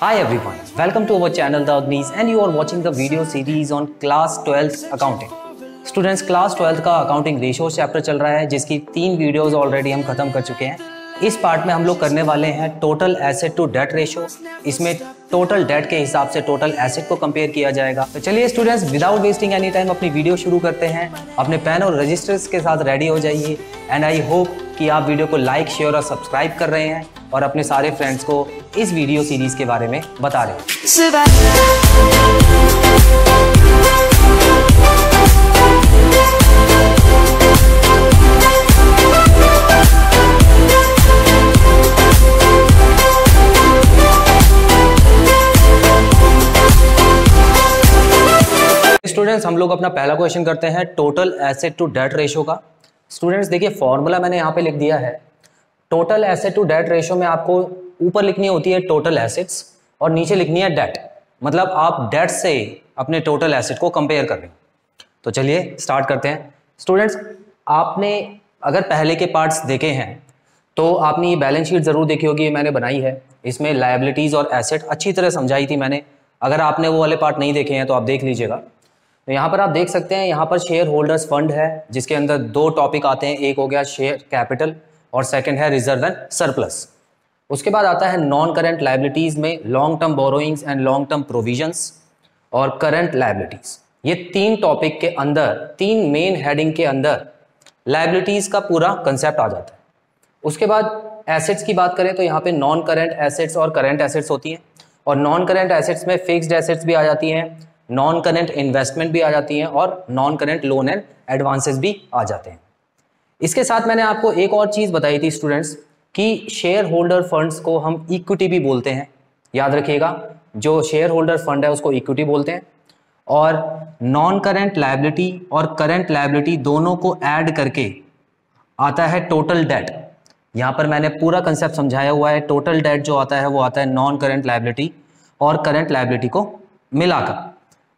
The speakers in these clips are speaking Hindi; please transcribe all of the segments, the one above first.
Hi everyone, welcome to our channel The Agnis and you are watching the video series on class 12th accounting. Students, class 12th का अकाउंटिंग रेशियो चैप्टर चल रहा है जिसकी 3 वीडियोस ऑलरेडी हम खत्म कर चुके हैं। इस पार्ट में हम लोग करने वाले हैं total asset to debt ratio. इसमें टोटल डेट के हिसाब से टोटल एसेट को कंपेयर किया जाएगा। तो चलिए students, without wasting any time अपनी वीडियो शुरू करते हैं। अपने पेन और रजिस्टर्स के साथ रेडी हो जाइए एंड आई होप कि आप वीडियो को लाइक, शेयर और सब्सक्राइब कर रहे हैं और अपने सारे फ्रेंड्स को इस वीडियो सीरीज के बारे में बता रहे हैं। स्टूडेंट्स, हम लोग अपना पहला क्वेश्चन करते हैं total asset to debt ratio का। स्टूडेंट्स देखिए, फॉर्मूला मैंने यहाँ पे लिख दिया है। Total asset to debt ratio में आपको ऊपर लिखनी होती है टोटल एसेट्स और नीचे लिखनी है डेट। मतलब आप डेट से अपने टोटल एसेट को कंपेयर कर रहे हैं। तो चलिए स्टार्ट करते हैं। स्टूडेंट्स, आपने अगर पहले के पार्ट्स देखे हैं तो आपने ये बैलेंस शीट ज़रूर देखी होगी, ये मैंने बनाई है। इसमें लायबिलिटीज़ और एसेट अच्छी तरह समझाई थी मैंने। अगर आपने वो वाले पार्ट नहीं देखे हैं तो आप देख लीजिएगा। तो यहाँ पर आप देख सकते हैं, यहाँ पर शेयर होल्डर्स फंड है जिसके अंदर 2 टॉपिक आते हैं। एक हो गया शेयर कैपिटल और सेकंड है रिजर्व एंड सरप्लस। उसके बाद आता है नॉन करेंट लायबिलिटीज़ में long term borrowings and long term provisions और करंट लायबिलिटीज़। ये 3 टॉपिक के अंदर, 3 मेन हेडिंग के अंदर लायबिलिटीज़ का पूरा कंसेप्ट आ जाता है। उसके बाद एसेट्स की बात करें तो यहाँ पे नॉन करेंट एसेट्स और करेंट एसेट्स होती हैं और नॉन करेंट एसेट्स में फिक्स्ड एसेट्स भी आ जाती हैं, नॉन करेंट इन्वेस्टमेंट भी आ जाती हैं और non current loan and advances भी आ जाते हैं। इसके साथ मैंने आपको एक और चीज़ बताई थी स्टूडेंट्स कि शेयर होल्डर फंड्स को हम इक्विटी भी बोलते हैं। याद रखिएगा, जो शेयर होल्डर फंड है उसको इक्विटी बोलते हैं। और नॉन करेंट लायबिलिटी और करेंट लायबिलिटी दोनों को ऐड करके आता है टोटल डेट। यहाँ पर मैंने पूरा कंसेप्ट समझाया हुआ है। टोटल डेट जो आता है वो आता है नॉन करेंट लायबिलिटी और करेंट लायबिलिटी को मिलाकर।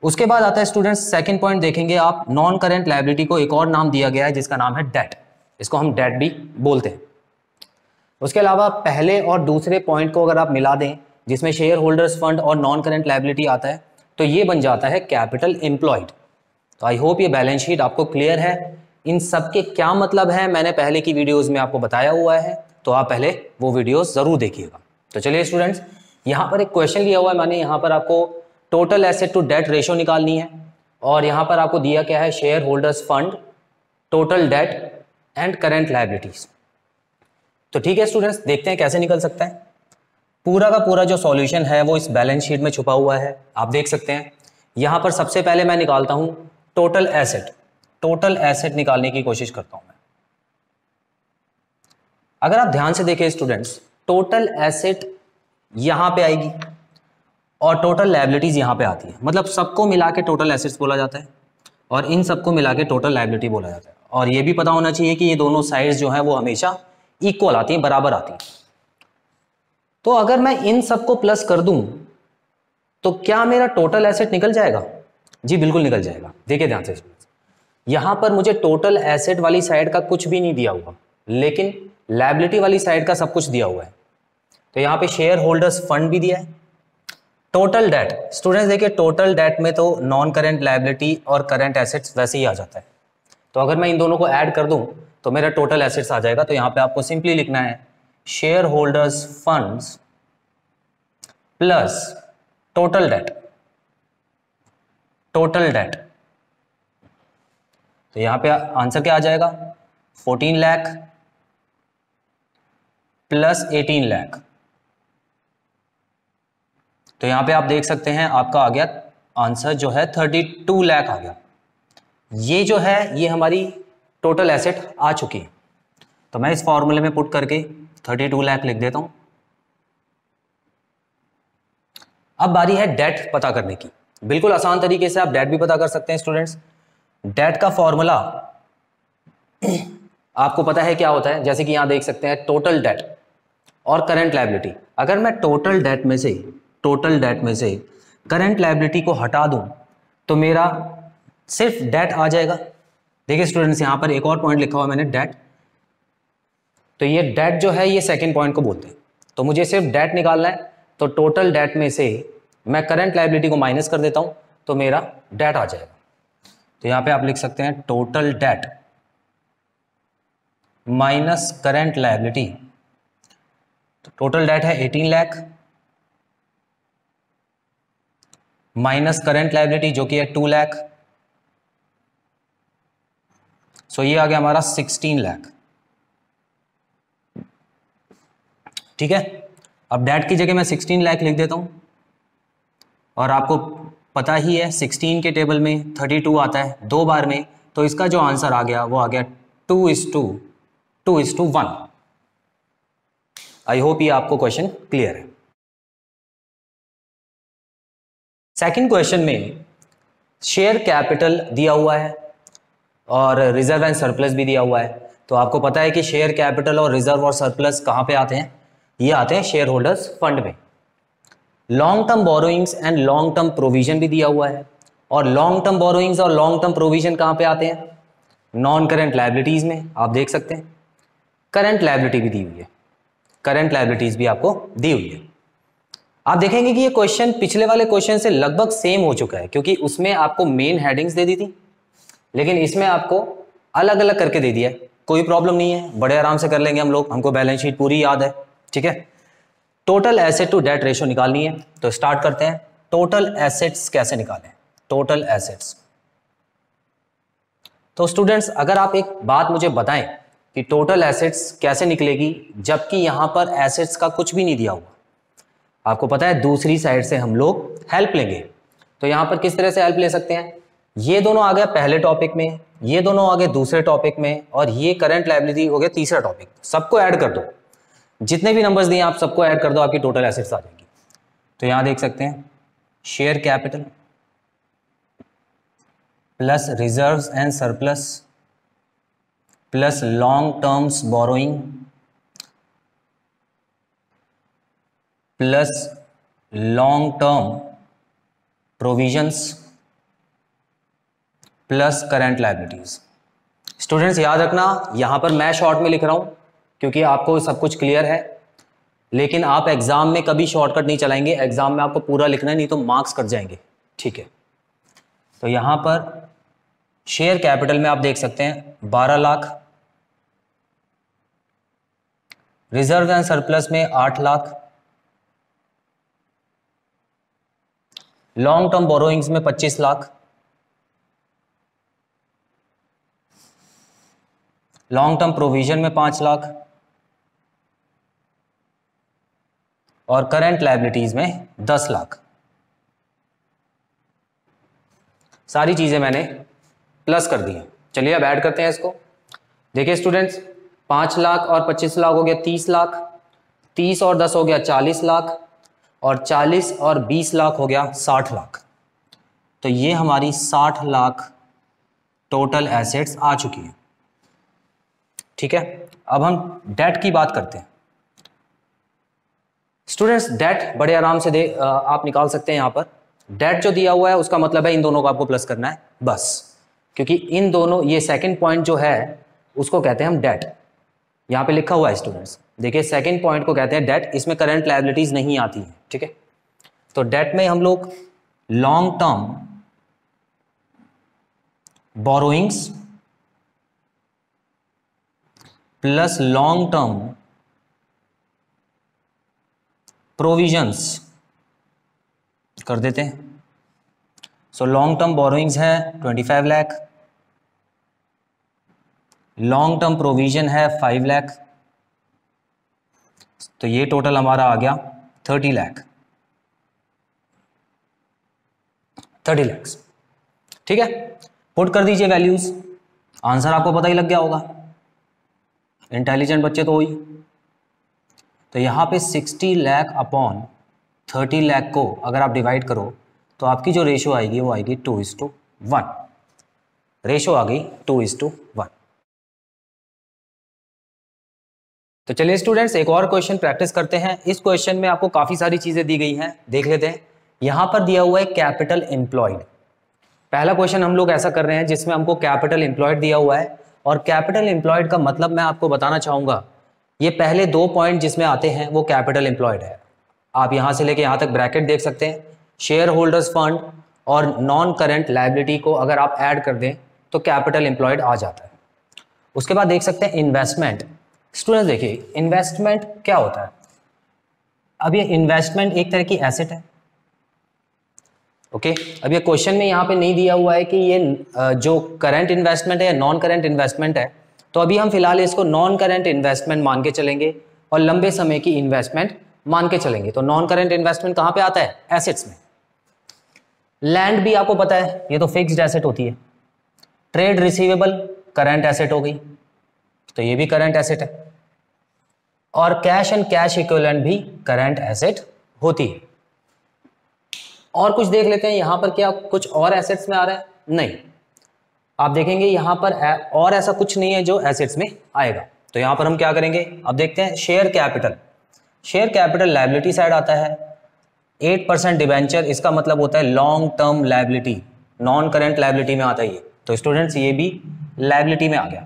उसके बाद आता है स्टूडेंट्स, सेकंड पॉइंट देखेंगे आप, नॉन करेंट लायबिलिटी को एक और नाम दिया गया है जिसका नाम है डेट। इसको हम डेट भी बोलते हैं। उसके अलावा पहले और दूसरे पॉइंट को अगर आप मिला दें जिसमें शेयर होल्डर्स फंड और नॉन करेंट लायबिलिटी आता है तो ये बन जाता है कैपिटल एम्प्लॉयड। तो आई होप ये बैलेंस शीट आपको क्लियर है। इन सब के क्या मतलब है मैंने पहले की वीडियोस में आपको बताया हुआ है, तो आप पहले वो वीडियोस जरूर देखिएगा। तो चलिए स्टूडेंट्स, यहाँ पर एक क्वेश्चन लिया हुआ है मैंने। यहाँ पर आपको total asset to debt ratio निकालनी है और यहाँ पर आपको दिया क्या है, share holders fund, total debt and current liabilities. तो ठीक है स्टूडेंट्स, देखते हैं कैसे निकल सकता है। पूरा का पूरा जो सॉल्यूशन है वो इस बैलेंस शीट में छुपा हुआ है, आप देख सकते हैं। यहाँ पर सबसे पहले मैं निकालता हूँ टोटल एसेट। टोटल एसेट निकालने की कोशिश करता हूँ मैं। अगर आप ध्यान से देखें स्टूडेंट्स, टोटल एसेट यहाँ पे आएगी और टोटल लायबिलिटीज यहाँ पे आती है। मतलब सबको मिला के टोटल एसेट्स बोला जाता है और इन सबको मिला के टोटल लायबिलिटी बोला जाता है। और ये भी पता होना चाहिए कि ये दोनों साइड्स जो हैं वो हमेशा इक्वल आती हैं, बराबर आती हैं। तो अगर मैं इन सबको प्लस कर दूं तो क्या मेरा टोटल एसेट निकल जाएगा? जी बिल्कुल निकल जाएगा। देखिए ध्यान से, यहां पर मुझे टोटल एसेट वाली साइड का कुछ भी नहीं दिया हुआ, लेकिन लायबिलिटी वाली साइड का सब कुछ दिया हुआ है। तो यहाँ पे शेयर होल्डर्स फंड भी दिया है। टोटल डेट, स्टूडेंट्स देखिए, टोटल डेट में तो नॉन करेंट लायबिलिटी और करेंट एसेट्स वैसे ही आ जाता है। तो अगर मैं इन दोनों को ऐड कर दूं तो मेरा टोटल एसेट्स आ जाएगा। तो यहाँ पे आपको सिंपली लिखना है share holders funds plus total date. Total date, तो यहाँ पे आंसर क्या आ जाएगा, 14 लाख प्लस 18 लाख। तो यहाँ पे आप देख सकते हैं आपका आ गया आंसर जो है 32 लाख आ गया। ये जो है ये हमारी टोटल एसेट आ चुकी है। तो मैं इस फॉर्मूले में पुट करके 32 लाख लिख देता हूं। अब बारी है डेट पता करने की। बिल्कुल आसान तरीके से आप डेट भी पता कर सकते हैं स्टूडेंट्स। डेट का फॉर्मूला आपको पता है क्या होता है, जैसे कि यहां देख सकते हैं टोटल डेट और करंट लायबिलिटी। अगर मैं टोटल डेट में से करंट लायबिलिटी को हटा दूं तो मेरा सिर्फ डेट आ जाएगा। देखिए स्टूडेंट्स, यहां पर एक और पॉइंट लिखा हुआ मैंने, डेट। तो ये डेट जो है ये सेकंड पॉइंट को बोलते हैं। तो मुझे सिर्फ डेट निकालना है, तो टोटल डेट में से मैं करंट लायबिलिटी को माइनस कर देता हूं तो मेरा डेट आ जाएगा। तो यहां पे आप लिख सकते हैं total date minus current liability. तो टोटल डेट है 18 लाख माइनस करंट लायबिलिटी जो कि है 2 लाख। सो ये आ गया हमारा 16 लाख। ठीक है, अब डेट की जगह मैं 16 लाख लिख देता हूं और आपको पता ही है 16 के टेबल में 32 आता है 2 बार में, तो इसका जो आंसर आ गया वो आ गया 2:1। आई होप ये आपको क्वेश्चन क्लियर है। सेकंड क्वेश्चन में शेयर कैपिटल दिया हुआ है और रिजर्व एंड सरप्लस भी दिया हुआ है। तो आपको पता है कि शेयर कैपिटल और रिजर्व और सरप्लस कहां पे आते हैं, ये आते हैं शेयर होल्डर्स फंड में। Long term borrowings and long term provision भी दिया हुआ है और लॉन्ग टर्म बोरोइंग्स और लॉन्ग टर्म प्रोविजन कहां पे आते हैं, नॉन करंट लायबिलिटीज में। आप देख सकते हैं करंट लायबिलिटी भी दी हुई है, करंट लायबिलिटीज भी आपको दी हुई है। आप देखेंगे कि ये क्वेश्चन पिछले वाले क्वेश्चन से लगभग सेम हो चुका है, क्योंकि उसमें आपको मेन हेडिंग्स दे दी थी, लेकिन इसमें आपको अलग अलग करके दे दिया है। कोई प्रॉब्लम नहीं है, बड़े आराम से कर लेंगे हम लोग, हमको बैलेंस शीट पूरी याद है। ठीक है, total asset to debt ratio निकालनी है, तो स्टार्ट करते हैं। टोटल एसेट्स कैसे निकालें, टोटल एसेट्स। तो स्टूडेंट्स अगर आप एक बात मुझे बताएं कि टोटल एसेट्स कैसे निकलेगी जबकि यहां पर एसेट्स का कुछ भी नहीं दिया हुआ। आपको पता है दूसरी साइड से हम लोग हेल्प लेंगे, तो यहां पर किस तरह से हेल्प ले सकते हैं, ये दोनों आ गया पहले टॉपिक में, ये दोनों आ गए दूसरे टॉपिक में, और ये करंट लायबिलिटी हो गया तीसरा टॉपिक। सबको ऐड कर दो, जितने भी नंबर्स दिए आप सबको ऐड कर दो, आपकी टोटल एसेट्स आ जाएगी। तो यहां देख सकते हैं share capital plus reserves and surplus plus long terms borrowing plus long term provisions plus current liabilities. Students याद रखना, यहां पर मैं शॉर्ट में लिख रहा हूं क्योंकि आपको सब कुछ क्लियर है, लेकिन आप एग्जाम में कभी शॉर्टकट नहीं चलाएंगे, एग्जाम में आपको पूरा लिखना है, नहीं तो मार्क्स कट जाएंगे। ठीक है, तो यहां पर शेयर कैपिटल में आप देख सकते हैं 12 लाख, रिजर्व एंड सरप्लस में 8 लाख, लॉन्ग टर्म बोरोइंग्स में 25 लाख, लॉन्ग टर्म प्रोविजन में 5 लाख और करंट लायबिलिटीज में 10 लाख। सारी चीजें मैंने प्लस कर दी हैं। चलिए अब ऐड करते हैं इसको। देखिए स्टूडेंट्स 5 लाख और 25 लाख हो गया 30 लाख, 30 और 10 हो गया 40 लाख, और 40 और 20 लाख हो गया 60 लाख। तो ये हमारी 60 लाख टोटल एसेट्स आ चुकी है। ठीक है, अब हम डेट की बात करते हैं। स्टूडेंट्स डेट बड़े आराम से आप निकाल सकते हैं। यहां पर डेट जो दिया हुआ है उसका मतलब है इन दोनों को आपको प्लस करना है बस, क्योंकि इन दोनों, ये सेकंड पॉइंट जो है उसको कहते हैं हम डेट। यहां पे लिखा हुआ है स्टूडेंट्स, देखिए सेकंड पॉइंट को कहते हैं डेट, इसमें करंट लायबिलिटीज नहीं आती है। ठीक है, तो डेट में हम लोग long term borrowings plus long term provisions कर देते हैं। सो लॉन्ग टर्म बोरोइंग्स है 25 लाख, लॉन्ग टर्म प्रोविजन है 5 लाख, तो ये टोटल हमारा आ गया 30 लाख, 30 लाख। ठीक है, पुट कर दीजिए वैल्यूज, आंसर आपको पता ही लग गया होगा, इंटेलिजेंट बच्चे तो हो ही। तो यहाँ पे 60 लाख अपॉन 30 लाख को अगर आप डिवाइड करो तो आपकी जो रेशो आएगी वो आएगी 2:1। रेशो आ गई 2:1। तो चलिए स्टूडेंट्स एक और क्वेश्चन प्रैक्टिस करते हैं। इस क्वेश्चन में आपको काफी सारी चीजें दी गई हैं, देख लेते हैं। यहां पर दिया हुआ है कैपिटल एम्प्लॉयड। पहला क्वेश्चन हम लोग ऐसा कर रहे हैं जिसमें हमको कैपिटल एम्प्लॉयड दिया हुआ है, और कैपिटल एम्प्लॉयड का मतलब मैं आपको बताना चाहूंगा, ये पहले 2 पॉइंट जिसमें आते हैं वो कैपिटल एम्प्लॉयड है। आप यहाँ से लेके यहाँ तक ब्रैकेट देख सकते हैं। शेयर होल्डर्स फंड और नॉन करेंट लाइबिलिटी को अगर आप ऐड कर दें तो कैपिटल एम्प्लॉयड आ जाता है। उसके बाद देख सकते हैं इन्वेस्टमेंट। स्टूडेंट्स देखिए इन्वेस्टमेंट क्या होता है। अब ये इन्वेस्टमेंट एक तरह की एसेट है। ओके अब ये क्वेश्चन में यहाँ पे नहीं दिया हुआ है कि ये जो करंट इन्वेस्टमेंट है या नॉन करंट इन्वेस्टमेंट है, तो अभी हम फिलहाल इसको नॉन करंट इन्वेस्टमेंट मान के चलेंगे और लंबे समय की इन्वेस्टमेंट मान के चलेंगे। तो नॉन करंट इन्वेस्टमेंट कहाँ पे आता है? एसेट्स में। लैंड भी आपको पता है ये तो फिक्स्ड एसेट होती है। ट्रेड रिसीवेबल करंट एसेट हो गई, तो ये भी करंट एसेट है। और कैश एंड कैश इक्विवेलेंट भी करंट एसेट होती है। और कुछ देख लेते हैं यहाँ पर, क्या कुछ और एसेट्स में आ रहा है? नहीं, आप देखेंगे यहाँ पर और ऐसा कुछ नहीं है जो एसेट्स में आएगा। तो यहाँ पर हम क्या करेंगे, अब देखते हैं share capital. Share capital liability side आता है। 8% डिबेंचर, इसका मतलब होता है long term liability, non current liability में आता है ये। तो स्टूडेंट्स ये भी लायबिलिटी में आ गया।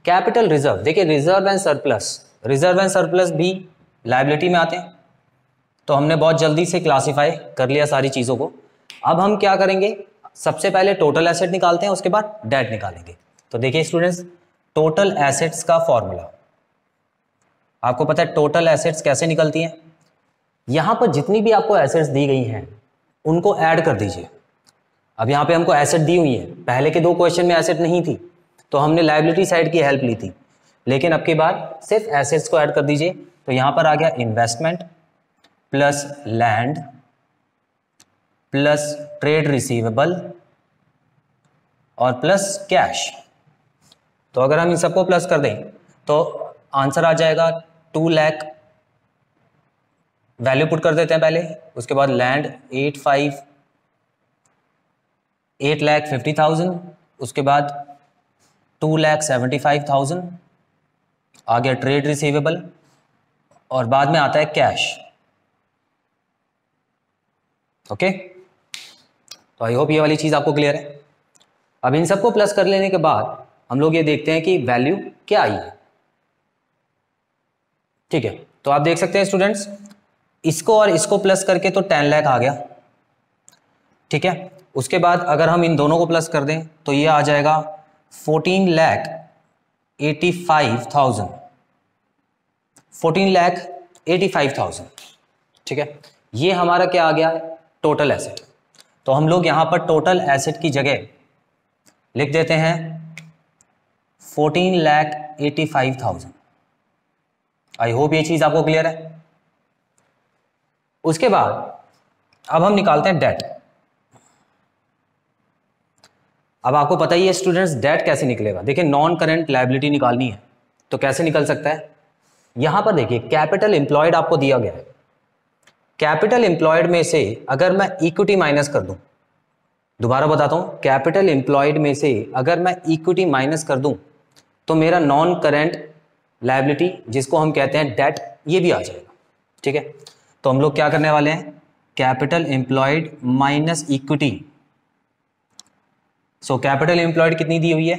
कैपिटल रिजर्व, देखिए reserve and surplus, reserve and surplus भी लायबिलिटी में आते हैं। तो हमने बहुत जल्दी से क्लासिफाई कर लिया सारी चीज़ों को। अब हम क्या करेंगे, सबसे पहले टोटल एसेट निकालते हैं, उसके बाद डेट निकालेंगे। तो देखिए स्टूडेंट्स, टोटल एसेट्स का फॉर्मूला आपको पता है। टोटल एसेट्स कैसे निकलती हैं? यहाँ पर जितनी भी आपको एसेट्स दी गई हैं उनको ऐड कर दीजिए। अब यहाँ पे हमको एसेट दी हुई है, पहले के 2 क्वेश्चन में एसेट नहीं थी तो हमने लायबिलिटी साइड की हेल्प ली थी, लेकिन अब की बार सिर्फ एसेट्स को ऐड कर दीजिए। तो यहाँ पर आ गया investment plus land plus trade receivable और प्लस कैश। तो अगर हम इन सबको प्लस कर दें तो आंसर आ जाएगा 2 लाख। वैल्यू पुट कर देते हैं पहले, उसके बाद लैंड 8,50,000, उसके बाद 2,75,000, आ गया ट्रेड रिसीवेबल और बाद में आता है कैश। ओके, तो आई होप ये वाली चीज आपको क्लियर है। अब इन सबको प्लस कर लेने के बाद हम लोग ये देखते हैं कि वैल्यू क्या आई है। ठीक है, तो आप देख सकते हैं स्टूडेंट्स, इसको और इसको प्लस करके तो 10 लाख आ गया। ठीक है, उसके बाद अगर हम इन दोनों को प्लस कर दें तो ये आ जाएगा 14,85,000, 14,85,000। ठीक है, ये हमारा क्या आ गया, टोटल एसेट। तो हम लोग यहां पर टोटल एसेट की जगह लिख देते हैं 14,85,000। आई होप ये चीज आपको क्लियर है। उसके बाद अब हम निकालते हैं डेट। अब आपको पता ही है स्टूडेंट्स, डेट कैसे निकलेगा। देखिए नॉन करंट लायबिलिटी निकालनी है तो कैसे निकल सकता है। यहां पर देखिए कैपिटल एम्प्लॉयड आपको दिया गया है। कैपिटल एम्प्लॉयड में से अगर मैं इक्विटी माइनस कर दूं, दोबारा बताता हूं, कैपिटल एम्प्लॉयड में से अगर मैं इक्विटी माइनस कर दूं तो मेरा नॉन करंट लायबिलिटी, जिसको हम कहते हैं डेट, ये भी आ जाएगा। ठीक है, तो हम लोग क्या करने वाले हैं, capital employed minus equity. So capital employed कितनी दी हुई है,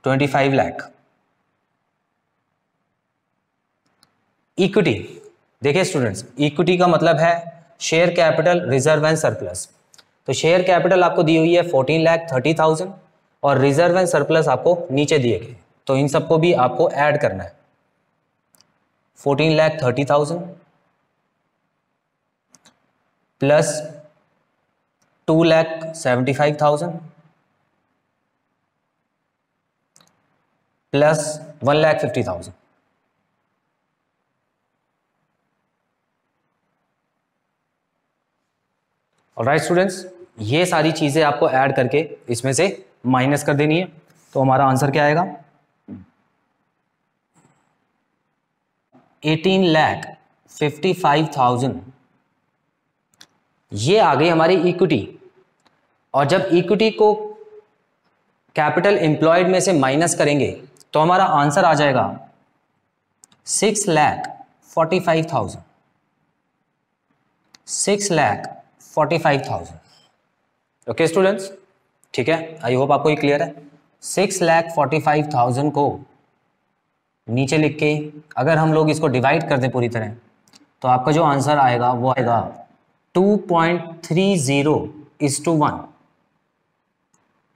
25 लाख। इक्विटी, देखिए स्टूडेंट्स, इक्विटी का मतलब है share capital reserve and surplus. तो शेयर कैपिटल आपको दी हुई है 14,30,000 और रिजर्व एंड सरप्लस आपको नीचे दिए गए, तो इन सबको भी आपको ऐड करना है। 14,30,000 प्लस 2,75,000 प्लस 1,50,000। ऑलराइट स्टूडेंट्स, ये सारी चीजें आपको ऐड करके इसमें से माइनस कर देनी है। तो हमारा आंसर क्या आएगा, 18,55,000। ये आ गई हमारी इक्विटी। और जब इक्विटी को कैपिटल एम्प्लॉयड में से माइनस करेंगे तो हमारा आंसर आ जाएगा 6,45,000, 6,45,000। ओके स्टूडेंट्स, ठीक है, आई होप आपको ये क्लियर है। 6,45,000 को नीचे लिख के अगर हम लोग इसको डिवाइड कर दें पूरी तरह, तो आपका जो आंसर आएगा वो आएगा 2.30:1,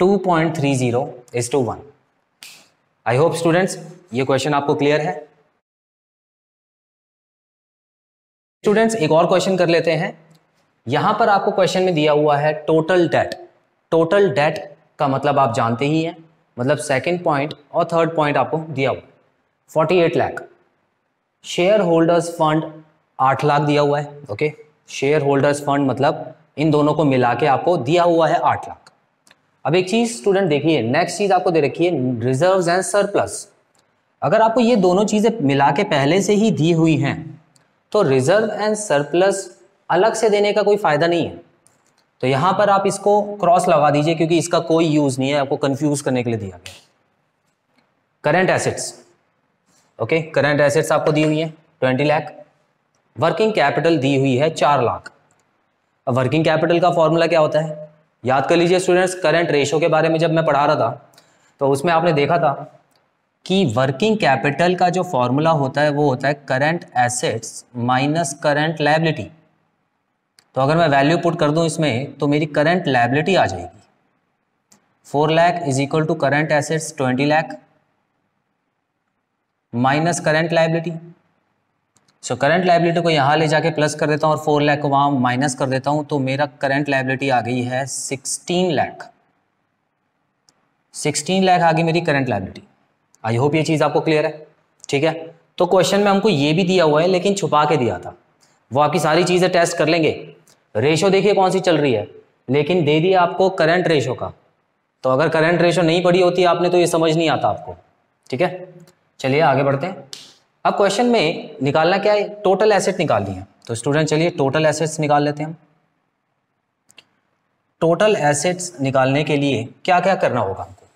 2.30:1। आई होप स्टूडेंट्स ये क्वेश्चन आपको क्लियर है। स्टूडेंट्स एक और क्वेश्चन कर लेते हैं। यहां पर आपको क्वेश्चन में दिया हुआ है टोटल डेट। टोटल डेट का मतलब आप जानते ही हैं, मतलब सेकंड पॉइंट और थर्ड पॉइंट आपको दिया हुआ है 48 lakh. Share holders fund 8 lakh दिया हुआ है। ओके, शेयर होल्डर्स फंड मतलब इन दोनों को मिला के आपको दिया हुआ है 8 लाख। अब एक चीज स्टूडेंट देखिए, नेक्स्ट चीज आपको दे रखी है रिजर्व्स एंड सरप्लस। अगर आपको ये दोनों चीजें मिला के पहले से ही दी हुई हैं तो रिजर्व एंड सरप्लस अलग से देने का कोई फायदा नहीं है। तो यहां पर आप इसको क्रॉस लगा दीजिए क्योंकि इसका कोई यूज नहीं है, आपको कंफ्यूज करने के लिए दिया गया। Current assets, okay, current assets आपको दी हुई है 20 लाख। वर्किंग कैपिटल दी हुई है 4 लाख। अब वर्किंग कैपिटल का फॉर्मूला क्या होता है याद कर लीजिए स्टूडेंट्स। करंट रेशो के बारे में जब मैं पढ़ा रहा था तो उसमें आपने देखा था कि वर्किंग कैपिटल का जो फॉर्मूला होता है वो होता है current assets minus current liability. तो अगर मैं वैल्यू पुट कर दूं इसमें तो मेरी करंट लायबिलिटी आ जाएगी 4 lakh is equal to current assets 20 lakh minus current liability. So current liability को यहाँ ले जाके प्लस कर देता हूँ और 4 लाख को वहाँ माइनस कर देता हूँ, तो मेरा करंट लायबिलिटी आ गई है 16 लाख। 16 लाख आ गई मेरी करंट लायबिलिटी। आई होप ये चीज़ आपको क्लियर है, ठीक है। तो क्वेश्चन में हमको ये भी दिया हुआ है लेकिन छुपा के दिया था, वो आपकी सारी चीज़ें टेस्ट कर लेंगे। रेशो देखिए कौन सी चल रही है, लेकिन दे दिया आपको करंट रेशो का। तो अगर करंट रेशो नहीं पढ़ी होती आपने तो ये समझ नहीं आता आपको, ठीक है। चलिए आगे बढ़ते हैं। अब क्वेश्चन में निकालना क्या है, टोटल एसेट निकालनी है। तो स्टूडेंट चलिए टोटल एसेट्स निकाल लेते हैं हम। टोटल एसेट्स निकालने के लिए क्या क्या करना होगा हमको,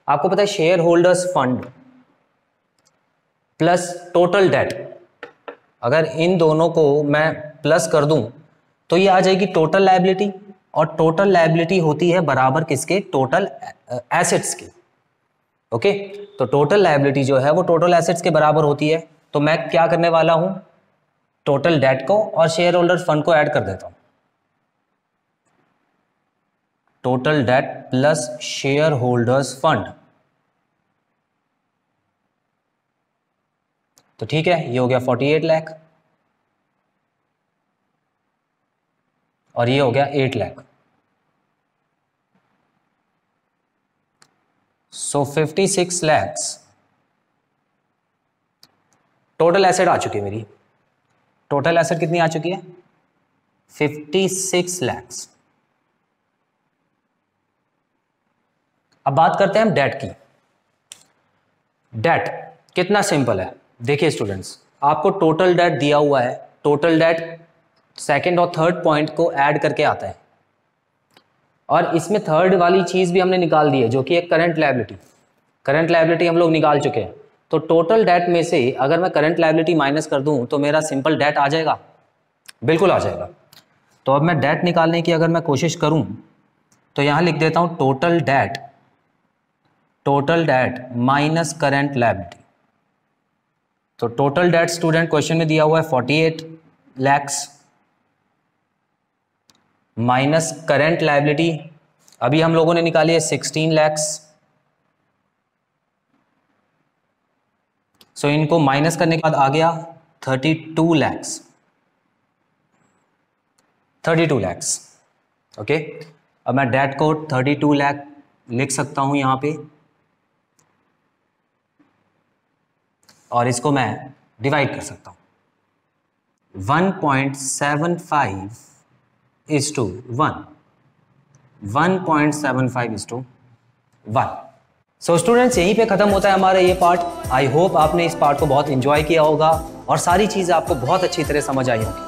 आपको पता है share holders fund plus total date, अगर इन दोनों को मैं प्लस कर दूं तो ये आ जाएगी टोटल लायबिलिटी। और टोटल लायबिलिटी होती है बराबर किसके, टोटल एसेट्स की। ओके, तो टोटल लायबिलिटी जो है वो टोटल एसेट्स के बराबर होती है। तो मैं क्या करने वाला हूं, टोटल डेट को और शेयर होल्डर्स फंड को ऐड कर देता हूं। Total date plus share holders fund, तो ठीक है, ये हो गया 48 लाख और ये हो गया 8 लाख। सो 56 लैक्स टोटल एसेट आ चुकी है मेरी। टोटल एसेट कितनी आ चुकी है, 56 लैक्स। अब बात करते हैं हम डेट की। डेट कितना सिंपल है, देखिए स्टूडेंट्स, आपको टोटल डेट दिया हुआ है। टोटल डेट सेकंड और थर्ड पॉइंट को ऐड करके आता है और इसमें थर्ड वाली चीज भी हमने निकाल दी है जो कि एक करंट लायबिलिटी। करंट लायबिलिटी हम लोग निकाल चुके हैं। तो टोटल डेट में से अगर मैं करंट लायबिलिटी माइनस कर दूं तो मेरा सिंपल डेट आ जाएगा, बिल्कुल आ जाएगा। तो अब मैं डेट निकालने की अगर मैं कोशिश करूं तो यहां लिख देता हूं total date minus current liability. तो टोटल डेट स्टूडेंट क्वेश्चन में दिया हुआ है 48 लैक्स माइनस करंट लायबिलिटी अभी हम लोगों ने निकाली है 16 लैक्स। सो इनको माइनस करने के बाद आ गया 32 लैक्स। 32 लैक्स, ओके। अब मैं डेट को 32 लाख लिख सकता हूं यहां पे और इसको मैं डिवाइड कर सकता हूं 1.75 is to 1, 1.75 is to 1। So students यहीं पे खत्म होता है हमारा ये पार्ट। आई होप आपने इस पार्ट को बहुत एंजॉय किया होगा और सारी चीज़ें आपको बहुत अच्छी तरह समझ आई होंगी।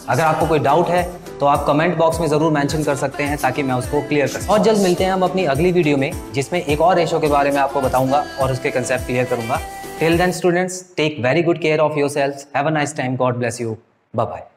अगर आपको कोई डाउट है तो आप कमेंट बॉक्स में ज़रूर मेंशन कर सकते हैं ताकि मैं उसको क्लियर कर सकूं। और जल्द मिलते हैं हम अपनी अगली वीडियो में जिसमें एक और रेशो के बारे में आपको बताऊंगा और उसके कंसेप्ट क्लियर करूंगा। Till then students, take very good care of yourselves. Have a nice time. God bless you. Bye bye.